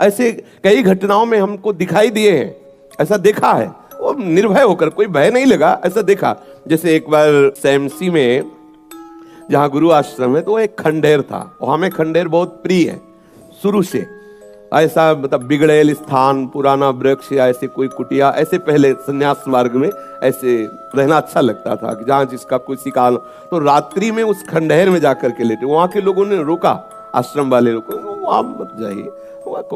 ऐसे कई घटनाओं में हमको दिखाई दिए हैं, ऐसा देखा है। वो निर्भय होकर, कोई भय नहीं लगा, ऐसा देखा। जैसे एक बार सैमसी में जहाँ गुरु आश्रम है, तो एक खंडेर था, और हमें खंडेर बहुत प्रिय है शुरू से। ऐसा मतलब बिगड़ेल स्थान, पुराना वृक्ष या ऐसे कोई कुटिया, ऐसे पहले संन्यास मार्ग में ऐसे रहना अच्छा लगता था कि जहाँ जिसका किसी का। तो रात्रि में उस खंडहर में जाकर के लेटे, वहाँ के लोगों ने रोका, आश्रम वाले लोग, वहाँ मत जाइए।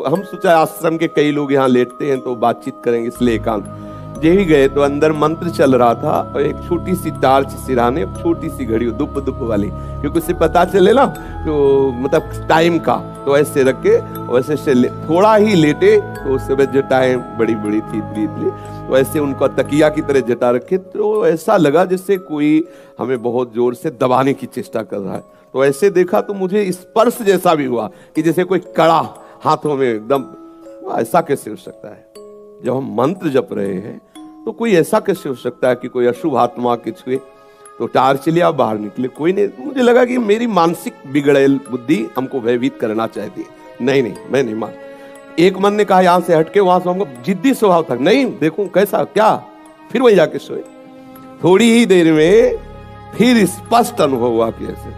हम सोचा आश्रम के कई लोग यहाँ लेटते हैं तो बातचीत करेंगे, इसलिए एकांत। यही गए तो अंदर मंत्र चल रहा था, और एक छोटी सी टार्च सिराने, छोटी सी घड़ी दुप दुप वाली, क्योंकि उससे पता चले ना तो मतलब टाइम का। तो ऐसे रख के वैसे से थोड़ा ही लेटे, तो उस समय जटाएं बड़ी बड़ी थी, तो ऐसे उनका तकिया की तरह जटा रखे, तो ऐसा लगा जैसे कोई हमें बहुत जोर से दबाने की चेष्टा कर रहा है। तो ऐसे देखा तो मुझे स्पर्श जैसा भी हुआ कि जैसे कोई कड़ा हाथों में एकदम। ऐसा कैसे हो सकता है? जब हम मंत्र जप रहे हैं तो कोई ऐसा कैसे हो सकता है कि कोई अशुभ आत्मा के छुए? तो टार्च लिया, बाहर निकले, कोई नहीं। मुझे लगा कि मेरी मानसिक बिगड़ेल बुद्धि हमको भयभीत करना चाहती है। नहीं, मैं नहीं मान। एक मन ने कहा यहां से हटके वहां सोऊंगा, जिद्दी स्वभाव था, नहीं देखूं कैसा क्या, फिर वही जाके सोए। थोड़ी ही देर में फिर स्पष्ट अनुभव हुआ कि ऐसे।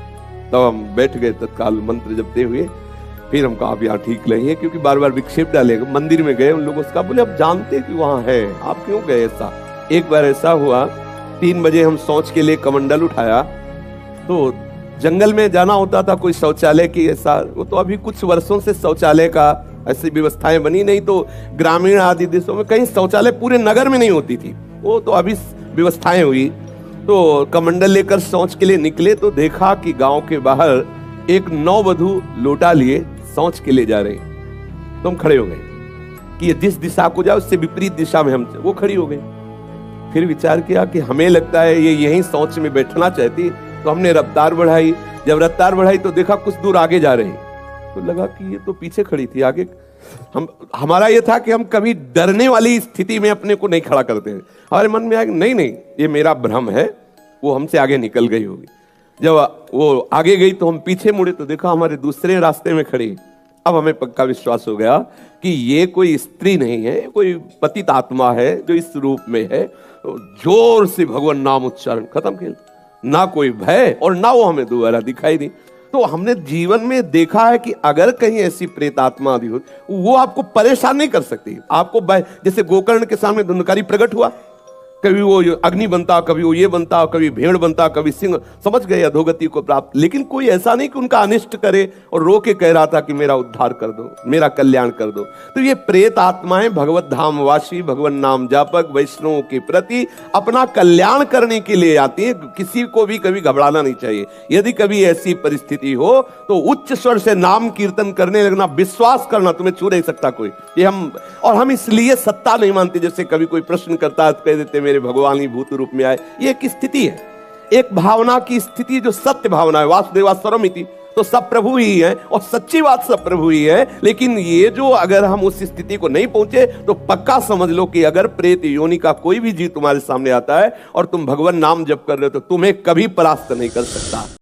तब हम बैठ गए तत्काल मंत्र जपते हुए। फिर हम कहा अब यहाँ ठीक नहीं है, क्योंकि बार बार विक्षेप डालेगा। मंदिर में गए, उन लोगों से कहा, बोले अब जानते कि वहां है, आप क्यों गए? ऐसा एक बार ऐसा हुआ, 3 बजे हम शौच के लिए कमंडल उठाया, तो जंगल में जाना होता था, कोई शौचालय की ऐसा, वो तो अभी कुछ वर्षों से शौचालय का ऐसी व्यवस्थाएं बनी नहीं। तो ग्रामीण आदि देशों में कहीं शौचालय पूरे नगर में नहीं होती थी, वो तो अभी व्यवस्थाएं हुई। तो कमंडल लेकर शौच के लिए निकले, तो देखा कि गांव के बाहर एक नववधू लोटा लिए शौच के लिए जा रहे। तो हम खड़े हो गए कि ये जिस दिशा को जाए उससे विपरीत दिशा में हम, वो खड़ी हो गई। फिर विचार किया कि हमें लगता है ये यहीं शौच में बैठना चाहती, तो हमने रफ्तार बढ़ाई। जब रफ्तार बढ़ाई तो देखा कुछ दूर आगे जा रही, तो लगा कि ये तो पीछे खड़ी थी, आगे। हमारा ये था कि हम कभी डरने वाली स्थिति में अपने को नहीं खड़ा करते हैं। हमारे मन में आया नहीं, ये मेरा भ्रम है, वो हमसे आगे निकल गई होगी। जब वो आगे गई तो हम पीछे मुड़े, तो देखा हमारे दूसरे रास्ते में खड़ी। अब हमें पक्का विश्वास हो गया कि ये कोई स्त्री नहीं है, कोई पतित आत्मा है जो इस रूप में है। तो जोर से भगवान नाम उच्चारण, खत्म खेल। ना कोई भय और ना वो हमें दोबारा दिखाई दी। तो हमने जीवन में देखा है कि अगर कहीं ऐसी प्रेत आत्मा आदि हो, वो आपको परेशान नहीं कर सकती। आपको जैसे गोकर्ण के सामने धुंधकारी प्रकट हुआ, कभी वो अग्नि बनता, कभी वो ये बनता, कभी भेड़ बनता, कभी सिंह, समझ गए अधोगति को प्राप्त। लेकिन कोई ऐसा नहीं कि उनका अनिष्ट करे और रो के कह रहा था कि मेरा उद्धार कर दो, मेरा कल्याण कर दो। तो ये प्रेत आत्माएं भगवत धामवासी, भगवान नाम जापक वैष्णवों के प्रति अपना कल्याण करने के लिए आती है। किसी को भी कभी घबराना नहीं चाहिए। यदि कभी ऐसी परिस्थिति हो तो उच्च स्वर से नाम कीर्तन करने लगना, विश्वास करना, तुम्हें छू नहीं सकता कोई। ये हम इसलिए सत्ता नहीं मानते। जैसे कभी कोई प्रश्न करता है, कह देते मेरे भगवान ही भूत रूप में आए। ये एक स्थिति है, एक भावना की स्थिति जो सत्य भावना है। वासुदेवा सर्वमिति, तो सब प्रभु ही है, और सच्ची बात सब प्रभु ही है। लेकिन ये जो अगर हम उस स्थिति को नहीं पहुंचे, तो पक्का समझ लो कि अगर प्रेत योनि का कोई भी जीव तुम्हारे सामने आता है और तुम भगवान नाम जप कर रहे हो, तो तुम्हें कभी परास्त नहीं कर सकता।